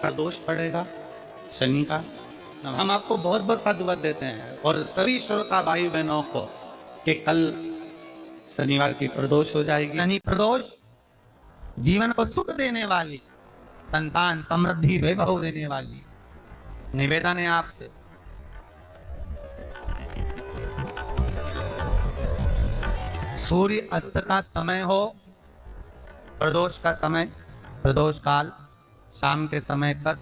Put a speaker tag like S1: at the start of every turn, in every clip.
S1: आपका दोष पड़ेगा शनि का। हम आपको बहुत बहुत साधुवाद देते हैं और सभी श्रोता भाई बहनों को कि कल शनिवार की प्रदोष हो जाएगी। शनि प्रदोष जीवन को सुख देने वाली, संतान समृद्धि वैभव देने वाली। निवेदन है आपसे, सूर्य अस्त का समय हो, प्रदोष का समय, प्रदोष काल शाम के समय पर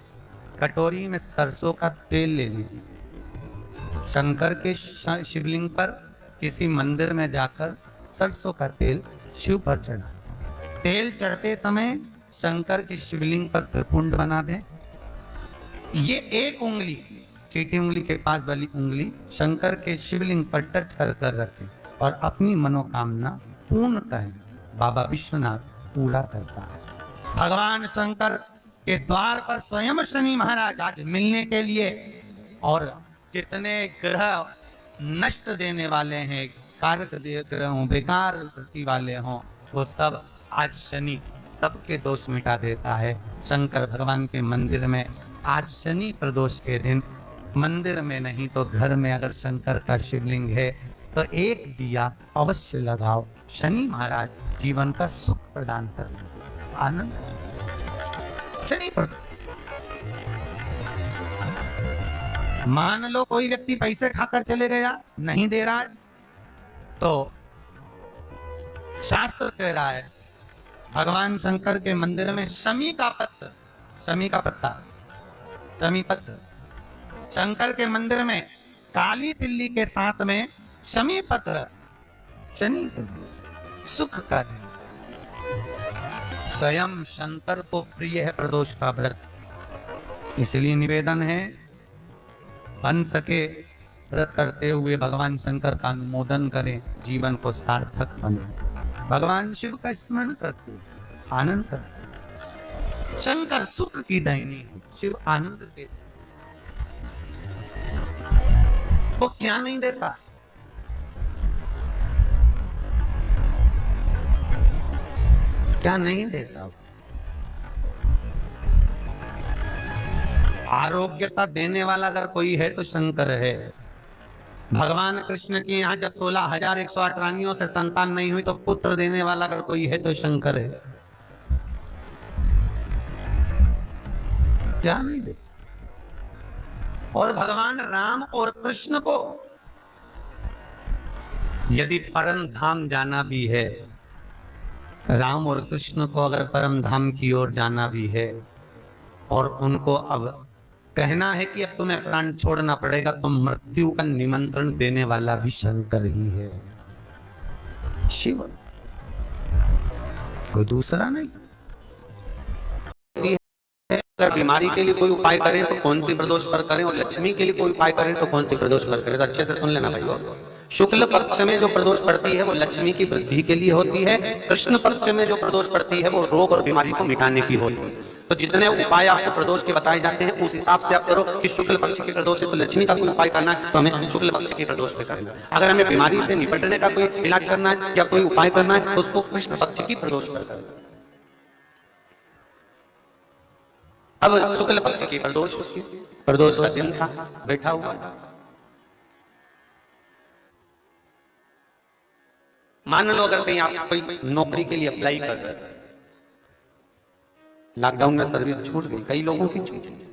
S1: कटोरी में सरसों का तेल ले लीजिए। शंकर के शिवलिंग पर किसी मंदिर में जाकर सरसों का तेल शिव पर चढ़ा। तेल चढ़ते समय शंकर के शिवलिंग पर त्रिपुंड बना दें। ये एक उंगली, चीटी उंगली के पास वाली उंगली शंकर के शिवलिंग पर टच कर कर रखें और अपनी मनोकामना पूर्ण करें। बाबा विश्वनाथ पूरा करता है। भगवान शंकर के द्वार पर स्वयं शनि महाराज आज मिलने के लिए, और जितने ग्रह नष्ट देने वाले हैं, कारक ग्रह हों, बेकार वृत्ति वाले हों, वो सब आज शनि सबके दोष मिटा देता है। शंकर भगवान के मंदिर में आज शनि प्रदोष के दिन, मंदिर में नहीं तो घर में अगर शंकर का शिवलिंग है तो एक दिया अवश्य लगाओ। शनि महाराज जीवन का सुख प्रदान करेंगे, आनंद। शनि प्रदोष, मान लो कोई व्यक्ति पैसे खाकर चले गया, नहीं दे रहा है, तो शास्त्र कह रहा है भगवान शंकर के मंदिर में शमी का पत्र, शमी का पत्ता, शमी पत्र, शंकर के मंदिर में काली तिल्ली के साथ में शमी पत्र, शनि सुख का दिन। स्वयं शंकर को प्रिय है प्रदोष का व्रत, इसलिए निवेदन है बन सके व्रत करते हुए भगवान शंकर का अनुमोदन करें, जीवन को सार्थक बने। भगवान शिव का स्मरण करते आनंद करते। शंकर सुख की दायिनी है, शिव आनंद देते। वो क्या नहीं देता? क्या नहीं देता? आरोग्यता देने वाला अगर कोई है तो शंकर है। भगवान कृष्ण की यहाँ जब 16,108 रानियों से संतान नहीं हुई तो पुत्र देने वाला अगर कोई है तो शंकर है। क्या नहीं दे? और भगवान राम और कृष्ण को यदि परम धाम जाना भी है, राम और कृष्ण को अगर परम धाम की ओर जाना भी है और उनको अब कहना है कि अब तुम्हें प्राण छोड़ना पड़ेगा, तो मृत्यु का निमंत्रण देने वाला भी शंकर ही है, शिव, कोई दूसरा नहीं। अगर बीमारी के लिए कोई उपाय करें तो कौन सी प्रदोष पर करें, और लक्ष्मी के लिए कोई उपाय करें तो कौन सी प्रदोष पर करें? तो अच्छे से सुन लेना भाइयों। शुक्ल पक्ष में जो प्रदोष पड़ती है वो लक्ष्मी की वृद्धि के लिए होती है। कृष्ण पक्ष में जो प्रदोष पड़ती है वो रोग और बीमारी को मिटाने की होती है। तो जितने उपाय आपको प्रदोष के बताए जाते हैं उस हिसाब से आप करो कि शुक्ल पक्ष की प्रदोष है तो लक्ष्मी का कोई उपाय करना है तो हमें शुक्ल पक्ष की प्रदोष पे करना है। अगर हमें बीमारी से निपटने का कोई इलाज करना है या कोई उपाय करना है तो उसको कृष्ण पक्ष की प्रदोष पर करना है। अब शुक्ल पक्ष की प्रदोष, उसकी प्रदोष का दिन था, बैठा हुआ था। मान लो अगर कहीं आप कोई नौकरी के लिए अप्लाई कर रहे हैं, लॉकडाउन में सर्विस छूट गई, कई लोगों की छूट गई,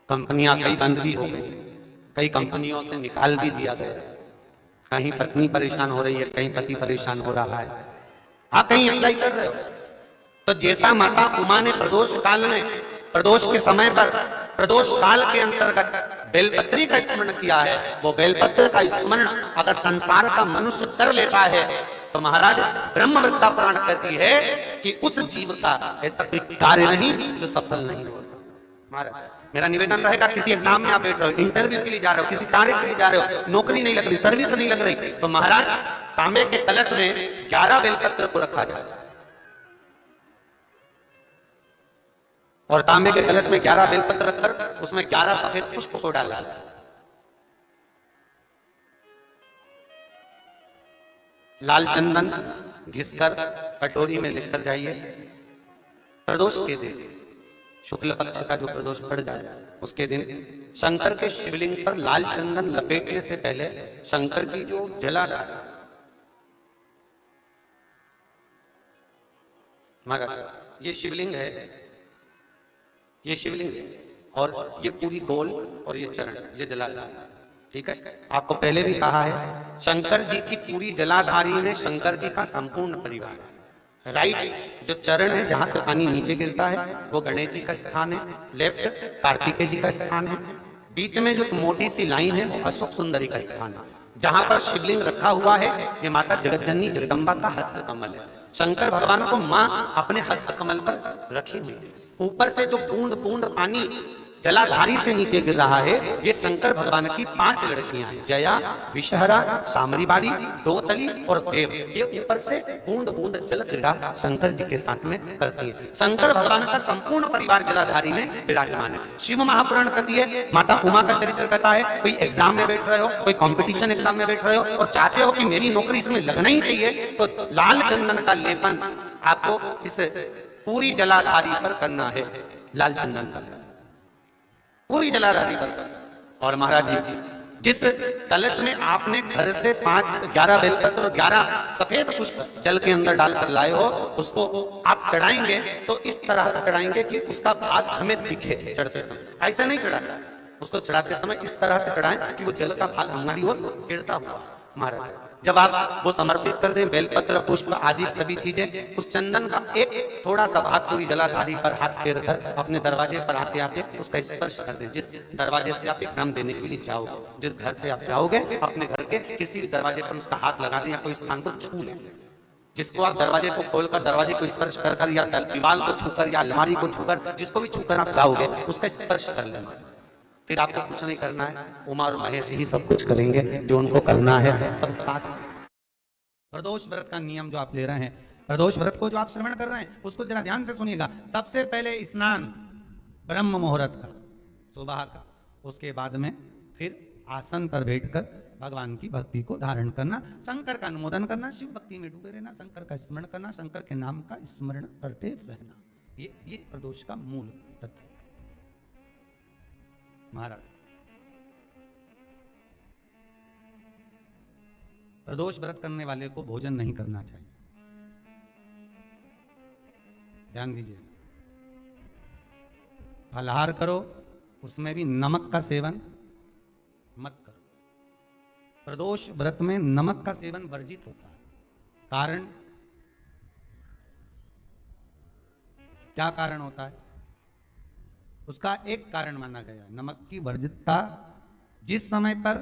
S1: कंपनियां कई बंद भी हो गई, कई कंपनियों से निकाल भी दिया गया। कहीं पत्नी परेशान हो रही है, कहीं पति परेशान हो रहा है, आप कहीं अप्लाई कर रहे हो तो जैसा माता उमा ने प्रदोष काल में, प्रदोष के समय पर, प्रदोष काल के अंतर्गत बेलपत्री का स्मरण किया है, वो बेलपत्र का स्मरण अगर संसार का मनुष्य कर लेता है तो महाराज ब्रह्मवृत्ता पुराण कहती है कि उस जीव का ऐसा कोई कार्य नहीं जो सफल नहीं होता। महाराज मेरा निवेदन रहेगा, किसी एग्जाम में आप बैठ रहे हो, इंटरव्यू के लिए जा रहे हो, किसी कार्य के लिए जा रहे हो, नौकरी नहीं लग रही, सर्विस नहीं लग रही, तो महाराज तांबे के कलश में 11 बेलपत्र को रखा जाए और तांबे के कलश में 11 बेलपत्र रखकर उसमें 11 सफेद पुष्प को डाला, लाल चंदन घिसकर कटोरी में लेकर जाइए। प्रदोष के दिन शुक्ल पक्ष का जो प्रदोष पड़ जाए उसके दिन शंकर के शिवलिंग पर लाल चंदन लपेटने से पहले शंकर की जो जलाधार महाराज ये शिवलिंग है, ये शिवलिंग है और ये पूरी गोल और ये चरण ये जलाधार, ठीक है। आपको पहले भी कहा है शंकर जी की पूरी जलाधारी में शंकर जी का संपूर्ण परिवार है। राइट जो चरण है जहां से पानी नीचे गिरता है वो गणेश जी का स्थान है, लेफ्ट कार्तिकेय जी का स्थान है, बीच में जो मोटी सी लाइन है वो अशोक सुंदरी का स्थान है। जहां पर शिवलिंग रखा हुआ है ये माता जगतजननी जगदम्बा का हस्त कमल है। शंकर भगवान को मां अपने हस्त कमल पर रखी हुई है। ऊपर से जो बूंद बूंद पानी जलाधारी से नीचे गिर रहा है ये शंकर भगवान की 5 लड़कियां हैं, जया, विषहरा, सामरीबारी, दोतली और देव। ये ऊपर से बूंद बूंद जल क्रीड़ा शंकर जी के साथ में करती है। शंकर भगवान का संपूर्ण परिवार जलाधारी में विराजमान है। शिव महापुराण कहती है, माता उमा का चरित्र कहता है, कोई एग्जाम में बैठ रहे हो, कोई कंपटीशन एग्जाम में बैठ रहे हो और चाहते हो कि मेरी नौकरी इसमें लगना ही चाहिए, तो लाल चंदन का लेपन आपको इस पूरी जलाधारी पर करना है। लाल चंदन का पूरी जलाधारी पर। और महाराज जी जिस कलश में आपने घर से 11 बेलपत्र और 11 सफेद पुष्प जल के अंदर डालकर लाए हो उसको आप चढ़ाएंगे तो इस तरह से चढ़ाएंगे कि उसका भाग हमें दिखे चढ़ते समय। ऐसा नहीं चढ़ाता, उसको चढ़ाते समय इस तरह से चढ़ाएं कि वो जल का भाग हमारी ओर गिरता हुआ। महाराज जब आप वो समर्पित कर दें बेलपत्र पुष्प आदि सभी चीजें, उस चंदन का एक थोड़ा सा भाग पूरी जलाधारी पर हाथ फेर कर अपने दरवाजे पर आते आते उसका स्पर्श कर दें। जिस दरवाजे से आप एग्जाम देने के लिए जाओगे, जिस घर से आप जाओगे, अपने घर के किसी भी दरवाजे पर उसका हाथ लगा दें या कोई स्थान को छू लें। जिसको आप दरवाजे को खोलकर दरवाजे को स्पर्श कर या दीवार को छूकर या अलमारी को छूकर जिसको भी छूकर आप जाओगे उसका स्पर्श कर लेना। फिर आपको कुछ नहीं करना है, उमा और महेश ही सब कुछ करेंगे जो उनको करना है सब साथ। प्रदोष व्रत का नियम जो आप ले रहे हैं, प्रदोष व्रत को जो आप श्रवण कर रहे हैं उसको जरा ध्यान से सुनिएगा। सबसे पहले स्नान ब्रह्म मुहूर्त का सुबह का, उसके बाद में फिर आसन पर बैठकर भगवान की भक्ति को धारण करना, शंकर का अनुमोदन करना, शिव भक्ति में डूबे रहना, शंकर का स्मरण करना, शंकर के नाम का स्मरण करते रहना। ये प्रदोष का मूल तत्व। महाराज प्रदोष व्रत करने वाले को भोजन नहीं करना चाहिए, ध्यान दीजिए। फलाहार करो, उसमें भी नमक का सेवन मत करो। प्रदोष व्रत में नमक का सेवन वर्जित होता है। कारण क्या कारण होता है? उसका एक कारण माना गया नमक की वर्जितता। जिस समय पर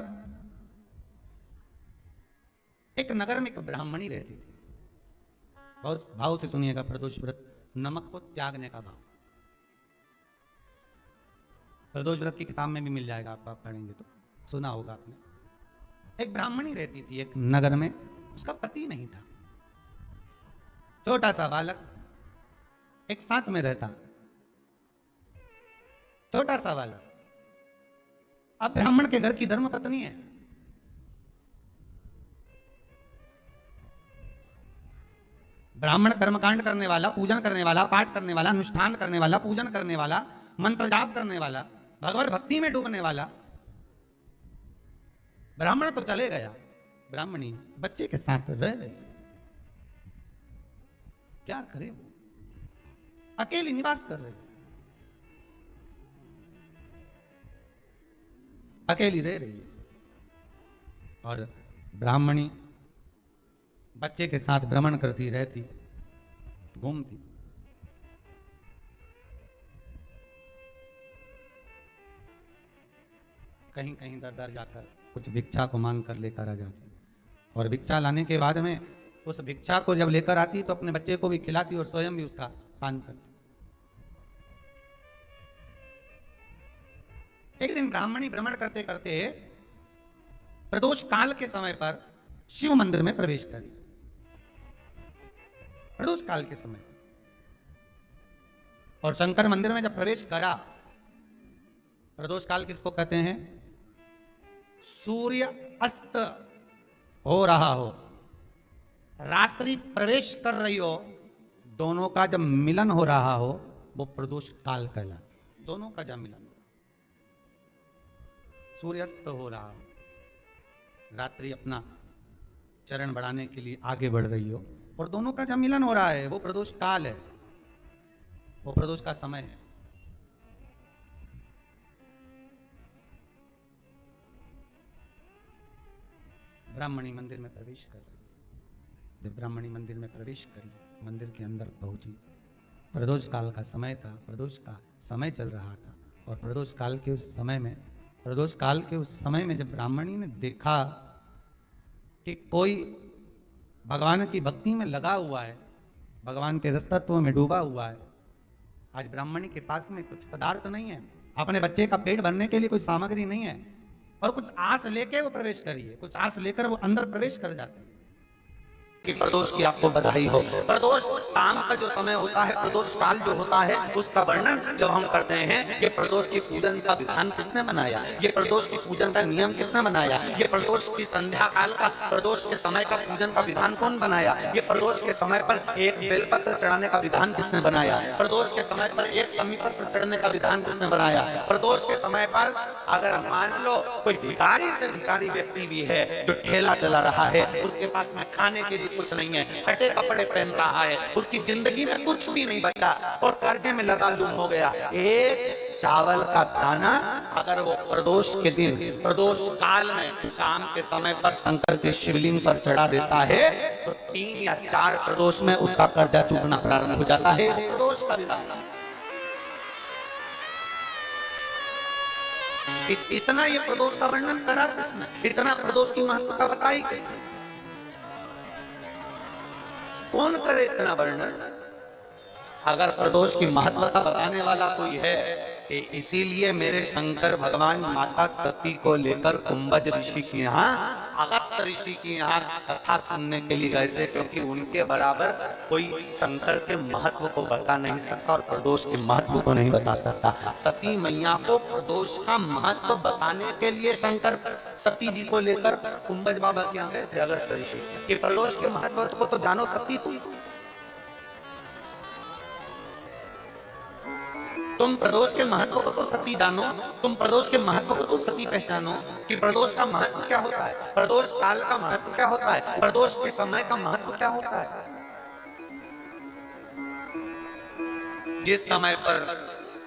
S1: एक नगर में एक ब्राह्मणी रहती थी, बहुत भाव से सुनिएगा, प्रदोष व्रत नमक को त्यागने का भाव। प्रदोष व्रत की किताब में भी मिल जाएगा आपको, आप पढ़ेंगे तो सुना होगा आपने। एक ब्राह्मणी रहती थी एक नगर में, उसका पति नहीं था, छोटा सा बालक एक साथ में रहता, छोटा सा बालक। अब ब्राह्मण के घर की धर्म पत्नी है, ब्राह्मण कर्मकांड करने वाला, पूजन करने वाला, पाठ करने वाला, अनुष्ठान करने वाला, पूजन करने वाला, मंत्र जाप करने वाला, भगवत भक्ति में डूबने वाला। ब्राह्मण तो चले गया, ब्राह्मणी बच्चे के साथ रह गई। क्या करे वो, अकेली निवास कर रही, अकेली रह रही है। और ब्राह्मणी बच्चे के साथ भ्रमण करती रहती, घूमती। कहीं कहीं दर दर जाकर कुछ भिक्षा को मांग कर लेकर आ जाती, और भिक्षा लाने के बाद में उस भिक्षा को जब लेकर आती तो अपने बच्चे को भी खिलाती और स्वयं भी उसका पान करती। एक दिन ब्राह्मणी भ्रमण करते करते प्रदोष काल के समय पर शिव मंदिर में प्रवेश करी। प्रदोष काल के समय और शंकर मंदिर में जब प्रवेश करा, प्रदोष काल किसको कहते हैं? सूर्य अस्त हो रहा हो, रात्रि प्रवेश कर रही हो, दोनों का जब मिलन हो रहा हो, वो प्रदोष काल कहलाता। दोनों का जब मिलन हो, सूर्यास्त हो रहा, रात्रि अपना चरण बढ़ाने के लिए आगे बढ़ रही हो, और दोनों का जब मिलन हो रहा है, वो प्रदोष काल है, वो प्रदोष का समय है। ब्राह्मणी मंदिर में प्रवेश कर रही है। जब ब्राह्मणी मंदिर में प्रवेश करी, मंदिर के अंदर पहुंची, प्रदोष काल का समय था, प्रदोष का समय चल रहा था, और प्रदोष काल के उस समय में, प्रदोष काल के उस समय में जब ब्राह्मणी ने देखा कि कोई भगवान की भक्ति में लगा हुआ है, भगवान के रसतत्व में डूबा हुआ है, आज ब्राह्मणी के पास में कुछ पदार्थ नहीं है, अपने बच्चे का पेट भरने के लिए कोई सामग्री नहीं है, और कुछ आस लेके वो प्रवेश करिए, कुछ आस लेकर वो अंदर प्रवेश कर जाते हैं कि प्रदोष की आपको बधाई हो। प्रदोष शाम का जो समय होता है, प्रदोष काल जो होता है, उसका वर्णन जब हम करते हैं, ये प्रदोष की पूजन का विधान किसने बनाया, ये प्रदोष की पूजन का नियम किसने बनाया, ये प्रदोष की संध्या काल का, प्रदोष के समय का पूजन का विधान कौन बनाया, ये प्रदोष के समय पर एक बेलपत्र चढ़ाने का विधान किसने बनाया, प्रदोष के समय पर एक समीपत्र चढ़ने का विधान किसने बनाया, प्रदोष के समय पर अगर मान लो कोई भिखारी से भिखारी व्यक्ति भी है जो ठेला चला रहा है, उसके पास में खाने के लिए कुछ नहीं है, फटे कपड़े पहन रहा है, उसकी जिंदगी में कुछ भी नहीं बचा और कर्जे में लदालूम हो गया, एक चावल का दाना अगर वो प्रदोष के दिन, प्रदोष काल में शाम के समय पर शंकर के शिवलिंग पर चढ़ा देता है, तो 3 या 4 प्रदोष में उसका कर्जा चूकना प्रारंभ हो जाता है। प्रदोष का विधान, इतना ये प्रदोष का वर्णन करा किसने, इतना प्रदोष की महत्वता बताई किसने, कौन करे इतना वर्णन। अगर प्रदोष की महत्वता बताने वाला कोई है, इसीलिए मेरे शंकर भगवान माता सती को लेकर कुंभज ऋषि के यहाँ, अगस्त ऋषि के यहाँ कथा सुनने के लिए गए थे, क्योंकि उनके बराबर कोई शंकर के महत्व को बता नहीं सकता और प्रदोष के महत्व को नहीं बता सकता। सती मैया को प्रदोष का महत्व बताने के लिए शंकर सती जी को लेकर कुंभज बाबा के यहाँ गए थे, अगस्त ऋषि, कि प्रदोष के महत्व को तो जानो सती तुम प्रदोष के महत्व को तो सती जानो, तुम प्रदोष के महत्व को तो सती पहचानो कि प्रदोष का महत्व क्या होता है, प्रदोष काल का महत्व क्या होता है, प्रदोष के समय का महत्व क्या होता है। जिस समय पर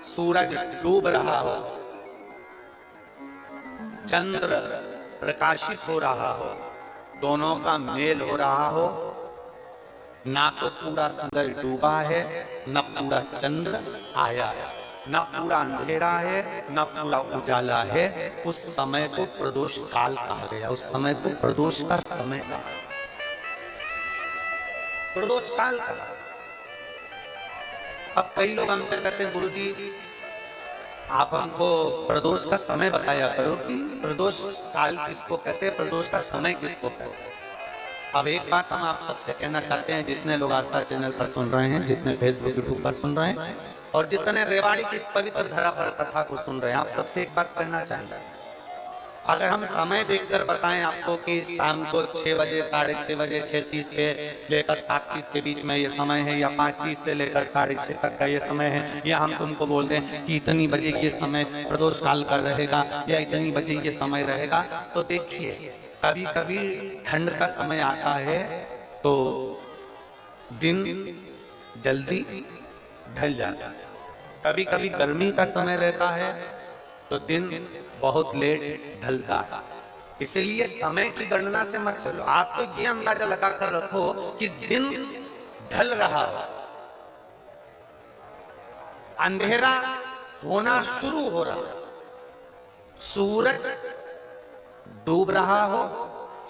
S1: सूरज डूब रहा हो, चंद्र प्रकाशित हो रहा हो, दोनों का मेल हो रहा हो, ना तो पूरा सूरज डूबा है, न पूरा चंद्र आया है, न पूरा अंधेरा है, न पूरा उजाला है, उस समय को प्रदोष काल कहा गया, उस समय को प्रदोष का समय कहा, प्रदोष काल कहा। अब कई लोग हमसे कहते हैं, गुरुजी आप हमको प्रदोष का समय बताया करो कि प्रदोष काल किसको कहते हैं, प्रदोष का समय किसको कहते हैं। अब एक बात हम आप सबसे कहना चाहते हैं, जितने लोग आस्था चैनल पर सुन रहे हैं, जितने फेसबुक यूट्यूब पर सुन रहे हैं, और जितने रेवाड़ी की इस पवित्र धरा पर कथा को सुन रहे हैं, आप सबसे एक बात कहना चाहेंगे, अगर हम समय देखकर बताएं आपको कि शाम को 6 बजे, 6:30 बजे, 6:30 पे लेकर 7:30 के बीच में ये समय है, या 5:30 से लेकर 6:30 तक का ये समय है, या हम तुमको बोल दें कि इतनी बजे ये समय प्रदोष काल का रहेगा, या इतनी बजे ये समय रहेगा, तो देखिए कभी कभी ठंड का समय आता है तो दिन जल्दी ढल जाता है, कभी कभी गर्मी का समय रहता है तो दिन बहुत लेट ढलता है। इसलिए समय की गणना से मत चलो, आप तो ये अंदाजा लगा कर रखो कि दिन ढल रहा है, अंधेरा होना शुरू हो रहा है, सूरज डूब रहा हो,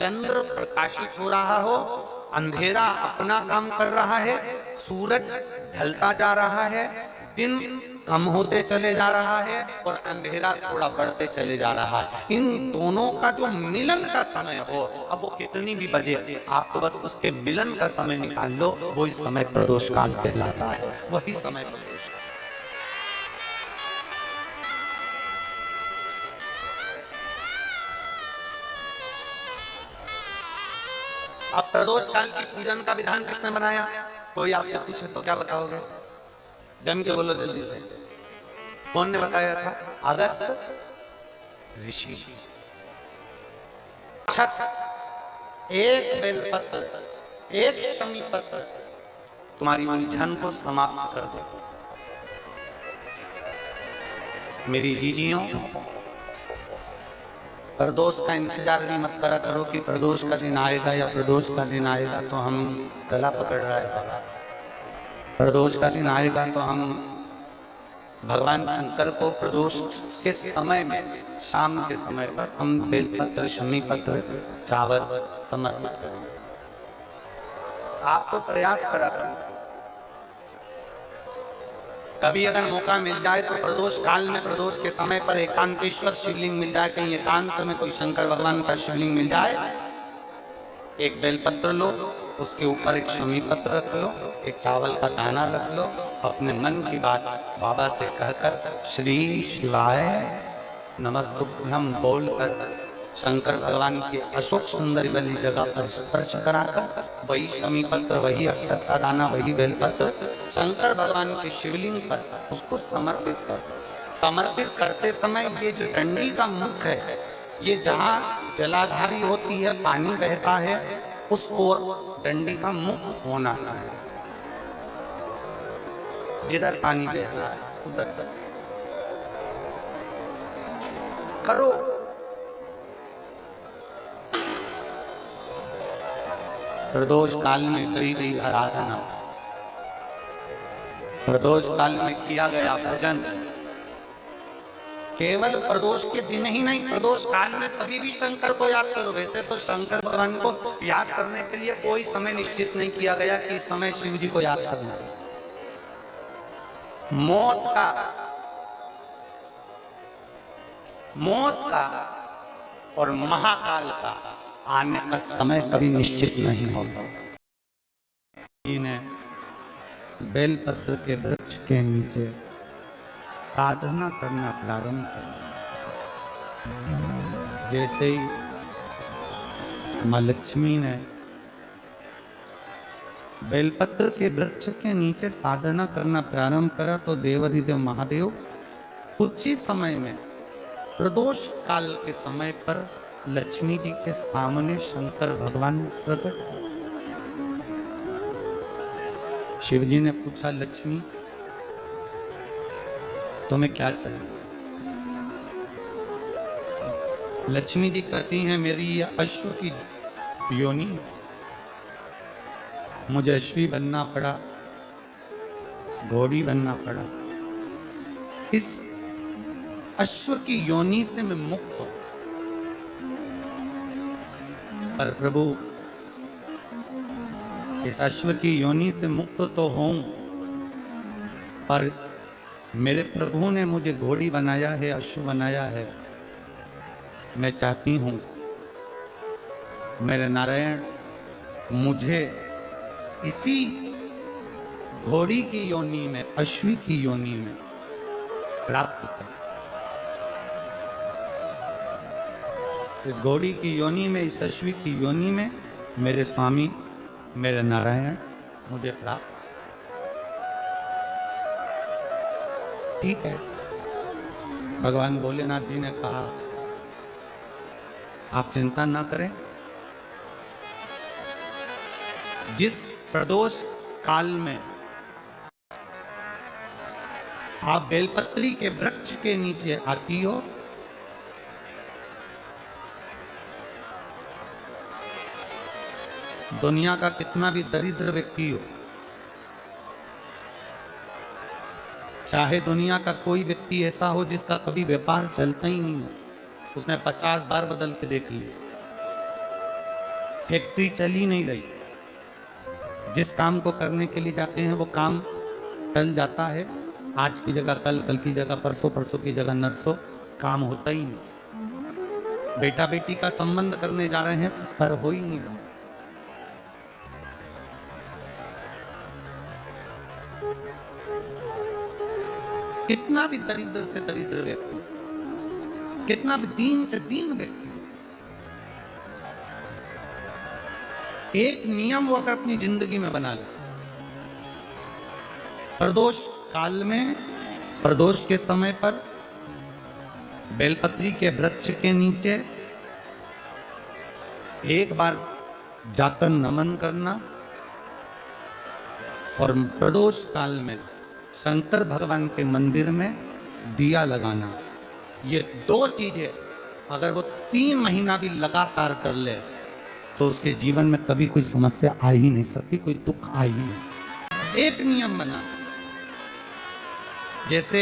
S1: चंद्र प्रकाशित हो रहा हो, अंधेरा अपना काम कर रहा है, सूरज ढलता जा रहा है, दिन कम होते चले जा रहा है और अंधेरा थोड़ा बढ़ते चले जा रहा है। इन दोनों का जो मिलन का समय हो, अब वो कितनी भी बजे, आप तो बस उसके मिलन का समय निकाल लो, वही समय प्रदोष काल कहलाता है, वही समय प्रदोष। अब प्रदोष काल की पूजन का विधान किसने बनाया, कोई आपसे पूछे तो क्या बताओगे। जम के बोलो जल्दी से। कौन ने बताया था? अगस्त ऋषि। छठ, एक बेलपत्र, एक शमी पत्र तुम्हारी उलझन को समाप्त कर दे। मेरी जीजियों, प्रदोष का इंतजार भी मत करा करो कि प्रदोष का दिन आएगा या प्रदोष का दिन आएगा तो हम गला पकड़ रहा है। प्रदोष का दिन आएगा तो हम भगवान शंकर को प्रदोष के समय में, शाम के समय पर हम बेलपत्र, शमी पत्र, चावल समर्पित करेंगे। आप तो प्रयास करा करें। कभी अगर मौका मिल जाए तो प्रदोष काल में, प्रदोष के समय पर एकांतेश्वर शिवलिंग मिल जाए, कहीं एकांत में कोई शंकर भगवान का शिवलिंग मिल जाए, एक बेलपत्र लो, उसके ऊपर एक शमी पत्र रख लो, एक चावल का दाना रख लो, अपने मन की बात बाबा से कहकर श्री शिवाय नमस्तुभ्यं बोलकर शंकर भगवान के अशोक सुंदरी वाली जगह पर स्पर्श कराकर वही शमी पत्र, वही अक्षत का दाना, वही बेलपत्र शंकर भगवान के शिवलिंग पर उसको समर्पित कर। समर्पित करते समय ये जो डंडी का मुख है, ये जहाँ जलाधारी होती है, पानी बहता है, उस ओर डंडी का मुख होना चाहिए। जिधर पानी बह रहा है उधर से करो। प्रदोष काल में करी गई आराधना, प्रदोष काल में किया गया भजन, केवल प्रदोष के दिन ही नहीं, प्रदोष काल में कभी भी शंकर को याद करो। वैसे तो शंकर भगवान को याद करने के लिए कोई समय निश्चित नहीं किया गया कि इस समय शिव जी को याद करना। मौत का और महाकाल का आने का समय कभी निश्चित नहीं होता। इन्हें बेलपत्र के वृक्ष के नीचे साधना करना प्रारंभ कर। जैसे ही मां लक्ष्मी ने बेलपत्र के वृक्ष के नीचे साधना करना प्रारंभ करा तो देवाधिदेव महादेव कुछ ही समय में, प्रदोष काल के समय पर लक्ष्मी जी के सामने शंकर भगवान प्रकट। शिव जी ने पूछा, लक्ष्मी तुम्हें क्या चाहिए? लक्ष्मी जी कहती हैं, मेरी यह अश्व की योनि, मुझे अश्वी बनना पड़ा, घोड़ी बनना पड़ा, इस अश्व की योनि से मैं मुक्त हूं। पर प्रभु, इस अश्व की योनि से मुक्त तो हूं, पर मेरे प्रभु ने मुझे घोड़ी बनाया है, अश्व बनाया है। मैं चाहती हूं मेरे नारायण मुझे इसी घोड़ी की योनि में, अश्वी की योनि में प्राप्त कर। इस घोड़ी की योनि में, इस अश्वी की योनि में मेरे स्वामी, मेरे नारायण मुझे प्राप्त। ठीक है, भगवान भोलेनाथ जी ने कहा, आप चिंता ना करें, जिस प्रदोष काल में आप बेलपत्री के वृक्ष के नीचे आती हो, दुनिया का कितना भी दरिद्र व्यक्ति हो, चाहे दुनिया का कोई व्यक्ति ऐसा हो जिसका कभी व्यापार चलता ही नहीं हो, उसने 50 बार बदल के देख लिया, फैक्ट्री चली नहीं रही, जिस काम को करने के लिए जाते हैं वो काम टल जाता है, आज की जगह कल, कल की जगह परसों, परसों की जगह नरसों, काम होता ही नहीं। बेटा बेटी का संबंध करने जा रहे हैं पर हो ही नहीं रहा। कितना भी दरिद्र से दरिद्र व्यक्ति, कितना भी दीन से दीन व्यक्ति, एक नियम वो अगर अपनी जिंदगी में बना ले, प्रदोष काल में प्रदोष के समय पर बेलपत्री के वृक्ष के नीचे एक बार जाकर नमन करना और प्रदोष काल में शंकर भगवान के मंदिर में दिया लगाना। ये दो चीजें अगर वो 3 महीना भी लगातार कर ले तो उसके जीवन में कभी कोई समस्या आ ही नहीं सकती, कोई दुख आ ही नहीं सकता। एक नियम बना, जैसे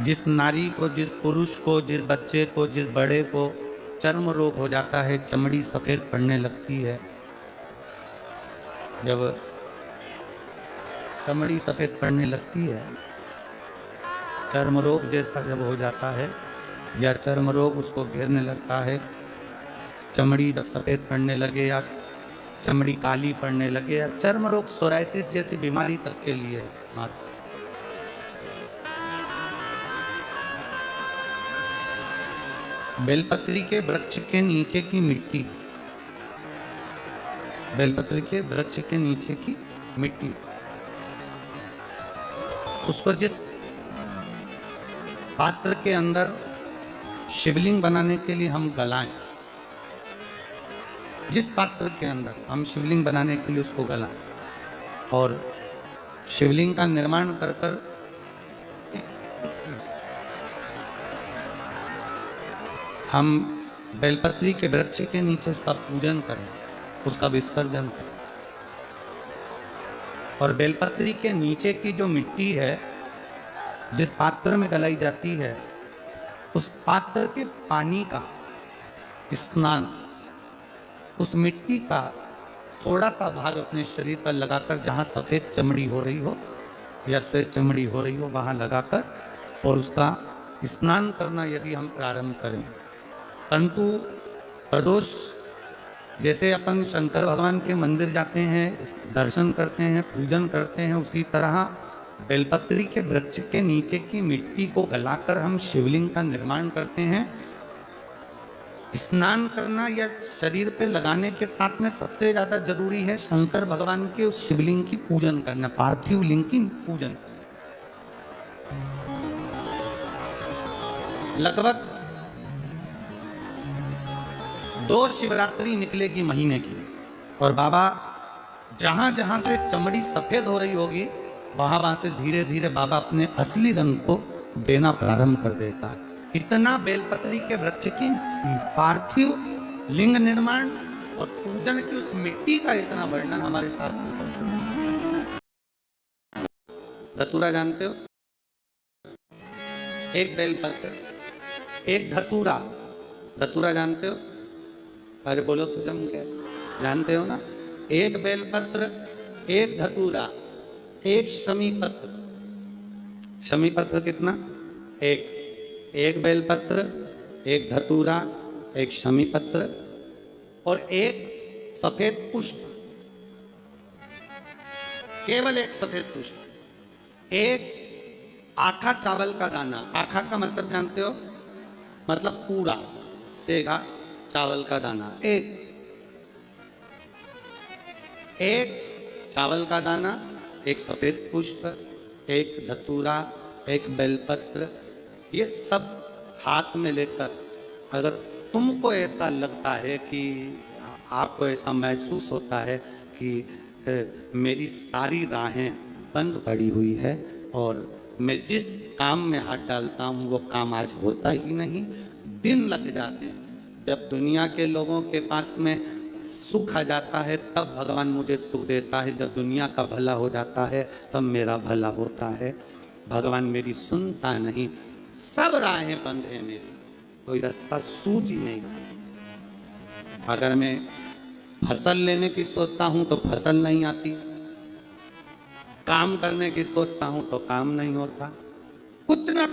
S1: जिस नारी को, जिस पुरुष को, जिस बच्चे को, जिस बड़े को चर्म रोग हो जाता है, चमड़ी सफेद पड़ने लगती है, जब चमड़ी सफेद पड़ने लगती है, चर्म रोग जैसा जब हो जाता है या चर्म रोग उसको घेरने लगता है, चमड़ी जब सफेद पड़ने लगे या चमड़ी काली पड़ने लगे या चर्म रोग सोराइसिस जैसी बीमारी तक के लिए बेलपत्री के वृक्ष के नीचे की मिट्टी, बेलपत्री के वृक्ष के नीचे की मिट्टी, उस पर जिस पात्र के अंदर शिवलिंग बनाने के लिए हम गलाएं, जिस पात्र के अंदर हम शिवलिंग बनाने के लिए उसको गलाएं और शिवलिंग का निर्माण कर कर हम बेलपत्री के वृक्ष के नीचे उसका पूजन करें, उसका विसर्जन करें। और बेलपत्री के नीचे की जो मिट्टी है जिस पात्र में गलाई जाती है, उस पात्र के पानी का स्नान, उस मिट्टी का थोड़ा सा भाग अपने शरीर पर लगाकर, जहां सफेद चमड़ी हो रही हो या श्वेत चमड़ी हो रही हो वहां लगाकर और उसका स्नान करना यदि हम प्रारंभ करें। परंतु प्रदोष जैसे अपन शंकर भगवान के मंदिर जाते हैं, दर्शन करते हैं, पूजन करते हैं, उसी तरह बेलपत्री के वृक्ष के नीचे की मिट्टी को गलाकर हम शिवलिंग का निर्माण करते हैं। स्नान करना या शरीर पे लगाने के साथ में सबसे ज्यादा जरूरी है शंकर भगवान के उस शिवलिंग की पूजन करना, पार्थिव लिंग की पूजन करना। लगभग 2 शिवरात्रि निकलेगी महीने की और बाबा जहां जहां से चमड़ी सफेद हो रही होगी वहां से धीरे धीरे बाबा अपने असली रंग को देना प्रारंभ कर देता है। इतना बेलपत्री के वृक्ष की पार्थिव लिंग निर्माण और पूजन की उस मिट्टी का इतना वर्णन हमारे शास्त्र में। धतूरा जानते हो? एक बेलपत्र, एक धतूरा। धतूरा जानते हो? अरे बोलो तो जम क्या जानते हो ना? एक बेलपत्र, एक धतूरा, एक शमी पत्र। शमी पत्र कितना? एक बेलपत्र, एक धतूरा, एक शमी पत्र और एक सफेद पुष्प, केवल एक सफेद पुष्प। एक आखा चावल का दाना। आखा का मतलब जानते हो? मतलब पूरा सेगा चावल का दाना। एक चावल का दाना, एक सफेद पुष्प, एक धतूरा, एक बेलपत्र, ये सब हाथ में लेकर अगर तुमको ऐसा लगता है कि आपको ऐसा महसूस होता है कि मेरी सारी राहें बंद पड़ी हुई है और मैं जिस काम में हाथ डालता हूँ वो काम आज होता ही नहीं, दिन लग जाते हैं। जब दुनिया के लोगों के पास में सुख आ जाता है तब भगवान मुझे सुख देता है, जब दुनिया का भला हो जाता है तब मेरा भला होता है। भगवान मेरी सुनता नहीं, सब राहें बंद है मेरी, कोई रास्ता सूझ ही नहीं रहा। अगर मैं फसल लेने की सोचता हूं तो फसल नहीं आती, काम करने की सोचता हूं तो काम नहीं होता, कुछ ना